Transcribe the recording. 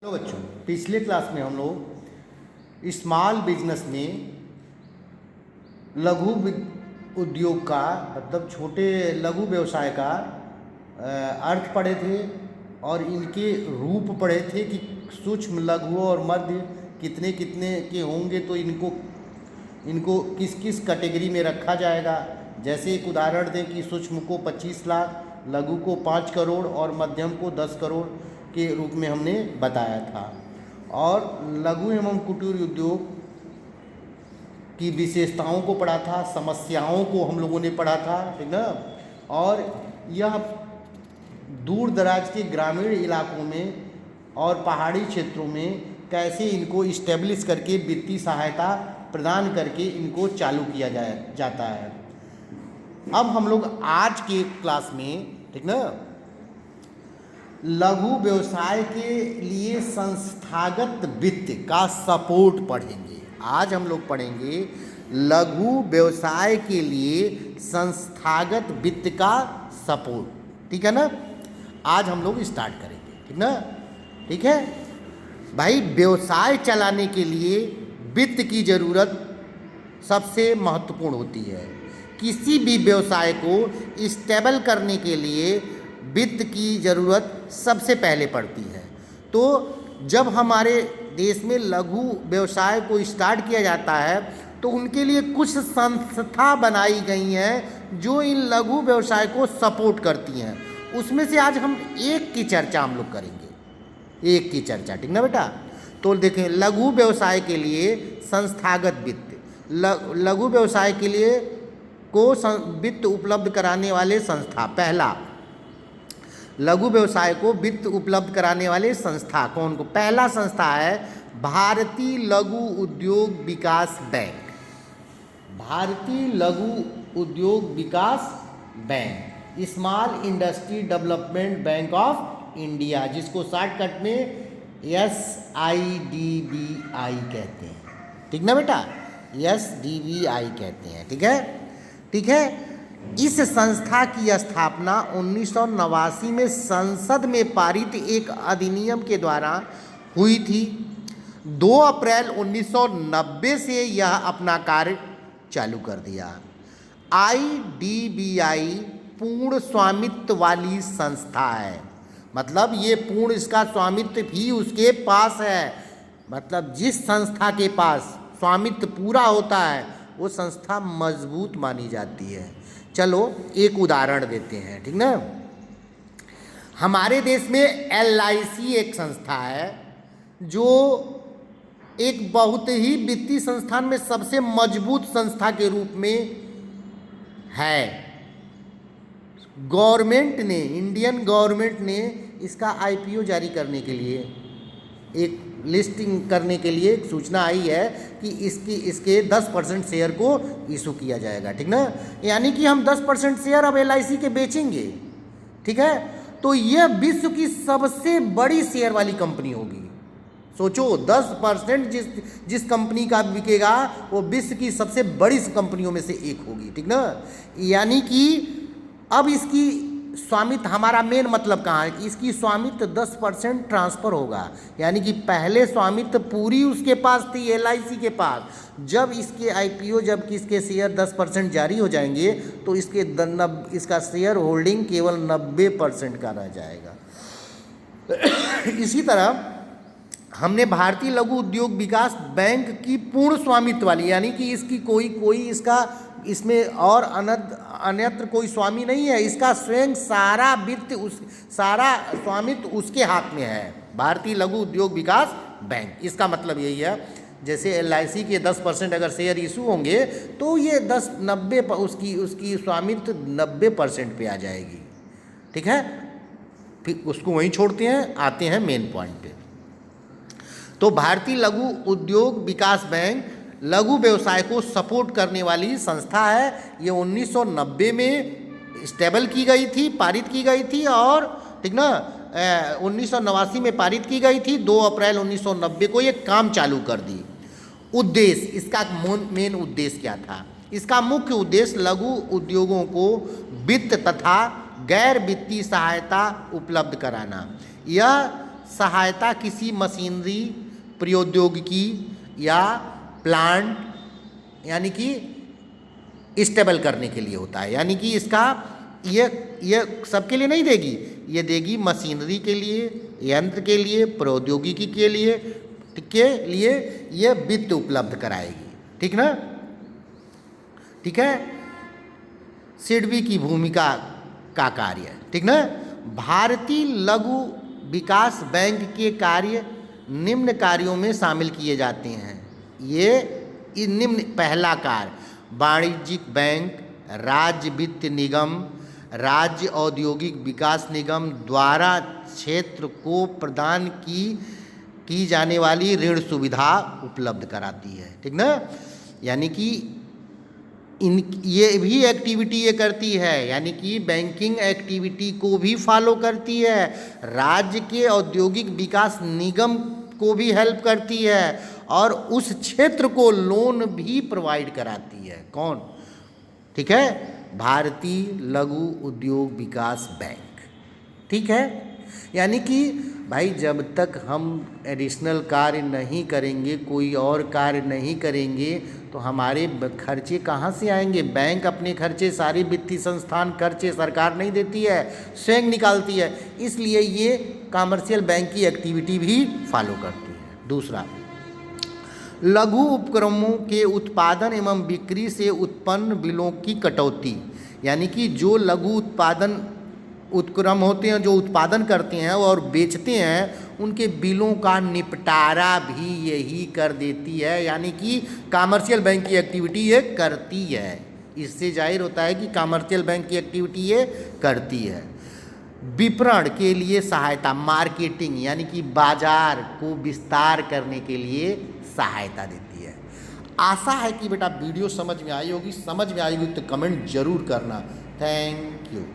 Hello बच्चों, पिछले class में हम लोग स्मॉल बिजनेस में उद्योग का मतलब छोटे लघु व्यवसाय का अर्थ पढ़े थे और इनके रूप पढ़े थे कि सूक्ष्म, लघु और मध्य कितने कितने के होंगे, तो इनको किस किस कैटेगरी में रखा जाएगा। जैसे एक उदाहरण दें कि सूक्ष्म को 25 लाख, लघु को 5 करोड़ और मध्यम को 10 करोड़ के रूप में हमने बताया था। और लघु एवं कुटीर उद्योग की विशेषताओं को पढ़ा था, समस्याओं को हम लोगों ने पढ़ा था, ठीक ना। और यह दूर दराज के ग्रामीण इलाकों में और पहाड़ी क्षेत्रों में कैसे इनको इस्टेब्लिश करके वित्तीय सहायता प्रदान करके इनको चालू किया जाता है। अब हम लोग आज के क्लास में, ठीक ना, लघु व्यवसाय के लिए संस्थागत वित्त का सपोर्ट पढ़ेंगे। आज हम लोग पढ़ेंगे लघु व्यवसाय के लिए संस्थागत वित्त का सपोर्ट, ठीक है ना। आज हम लोग स्टार्ट करेंगे, ठीक ना। ठीक है भाई, व्यवसाय चलाने के लिए वित्त की ज़रूरत सबसे महत्वपूर्ण होती है। किसी भी व्यवसाय को स्टेबल करने के लिए वित्त की ज़रूरत सबसे पहले पड़ती है। तो जब हमारे देश में लघु व्यवसाय को स्टार्ट किया जाता है तो उनके लिए कुछ संस्था बनाई गई हैं जो इन लघु व्यवसाय को सपोर्ट करती हैं। उसमें से आज हम एक की चर्चा हम लोग करेंगे, एक की चर्चा, ठीक ना बेटा। तो देखें, लघु व्यवसाय के लिए संस्थागत वित्त, लघु व्यवसाय के लिए को वित्त उपलब्ध कराने वाले संस्था। पहला, लघु व्यवसाय को वित्त उपलब्ध कराने वाले संस्था कौन को? पहला संस्था है भारतीय Laghu Udyog Vikas bank. Bharatiya Laghu Udyog Vikas bank, small industry development bank of India, जिसको शॉर्टकट में SIDBI कहते हैं, ठीक ना बेटा, SDBI कहते हैं, ठीक है, ठीक है। इस संस्था की स्थापना 1989 में संसद में पारित एक अधिनियम के द्वारा हुई थी। 2 अप्रैल 1990 से यह अपना कार्य चालू कर दिया। IDBI पूर्ण स्वामित्व वाली संस्था है, मतलब ये पूर्ण, इसका स्वामित्व भी उसके पास है। मतलब जिस संस्था के पास स्वामित्व पूरा होता है वो संस्था मजबूत मानी जाती है। चलो एक उदाहरण देते हैं, ठीक ना। हमारे देश में LIC एक संस्था है जो एक बहुत ही वित्तीय संस्थान में सबसे मजबूत संस्था के रूप में है। गवर्नमेंट ने, इंडियन गवर्नमेंट ने इसका IPO जारी करने के लिए, एक लिस्टिंग करने के लिए एक सूचना आई है कि इसके 10% शेयर को इशू किया जाएगा, ठीक ना। यानी कि हम 10% शेयर अब LIC के बेचेंगे, ठीक है। तो यह विश्व की सबसे बड़ी शेयर वाली कंपनी होगी। सोचो, 10% जिस कंपनी का बिकेगा वो विश्व की सबसे बड़ी कंपनियों में से एक होगी, ठीक ना। यानी कि अब इसकी स्वामित्व, हमारा मेन मतलब कहाँ है, इसकी स्वामित्व 10% ट्रांसफ़र होगा। यानी कि पहले स्वामित्व पूरी उसके पास थी, LIC के पास। जब इसके IPO, जब इसके शेयर 10% जारी हो जाएंगे तो इसका शेयर होल्डिंग केवल 90% का रह जाएगा। इसी तरह हमने भारतीय लघु उद्योग विकास बैंक की पूर्ण स्वामित्व वाली, यानी कि इसकी इसमें और अन्यत्र कोई स्वामी नहीं है, इसका स्वयं सारा वित्त, सारा स्वामित्व उसके हाथ में है, भारतीय लघु उद्योग विकास बैंक। इसका मतलब यही है, जैसे LIC के 10% अगर शेयर इशू होंगे तो ये 90 उसकी स्वामित्व 90% पे आ जाएगी, ठीक है। फिर उसको वहीं छोड़ते हैं, आते हैं मेन पॉइंट पे। तो भारतीय लघु उद्योग विकास बैंक लघु व्यवसाय को सपोर्ट करने वाली संस्था है। ये 1990 में स्टेबल की गई थी, पारित की गई थी, और ठीक ना 1989 में पारित की गई थी। 2 अप्रैल 1990 को ये काम चालू कर दी। उद्देश्य, इसका मेन उद्देश्य क्या था? इसका मुख्य उद्देश्य लघु उद्योगों को वित्त तथा गैर वित्तीय सहायता उपलब्ध कराना। यह सहायता किसी मशीनरी, प्रौद्योगिकी या प्लांट यानी कि स्टेबल करने के लिए होता है। यानी कि इसका ये सबके लिए नहीं देगी, ये देगी मशीनरी के लिए, यंत्र के लिए, प्रौद्योगिकी के लिए ये वित्त उपलब्ध कराएगी। ठीक ना, ठीक है। सिडबी की भूमिका का कार्य, ठीक ना। भारतीय लघु विकास बैंक के कार्य निम्न कार्यों में शामिल किए जाते हैं। ये निम्न पहला कार्य, वाणिज्यिक बैंक, राज्य वित्त निगम, राज्य औद्योगिक विकास निगम द्वारा क्षेत्र को प्रदान की जाने वाली ऋण सुविधा उपलब्ध कराती है। ठीक ना, यानी कि ये भी एक्टिविटी ये करती है, यानी कि बैंकिंग एक्टिविटी को भी फॉलो करती है, राज्य के औद्योगिक विकास निगम को भी हेल्प करती है और उस क्षेत्र को लोन भी प्रोवाइड कराती है। कौन? ठीक है, भारतीय लघु उद्योग विकास बैंक। ठीक है, यानी कि भाई जब तक हम एडिशनल कार्य नहीं करेंगे, कोई और कार्य नहीं करेंगे, तो हमारे खर्चे कहाँ से आएंगे? बैंक अपने खर्चे, सारी वित्तीय संस्थान खर्चे सरकार नहीं देती है, स्वयं निकालती है। इसलिए ये कमर्शियल बैंक की एक्टिविटी भी फॉलो करती है। दूसरा, लघु उपक्रमों के उत्पादन एवं बिक्री से उत्पन्न बिलों की कटौती, यानी कि जो लघु उत्पादन उपक्रम होते हैं, जो उत्पादन करते हैं और बेचते हैं, उनके बिलों का निपटारा भी यही कर देती है। यानी कि कमर्शियल बैंक की एक्टिविटी ये करती है। इससे जाहिर होता है कि कमर्शियल बैंक की एक्टिविटी ये करती है। विपणन के लिए सहायता, मार्केटिंग यानी कि बाजार को विस्तार करने के लिए सहायता देती है। आशा है कि बेटा वीडियो समझ में आई होगी। समझ में आई होगी तो कमेंट जरूर करना। Thank you.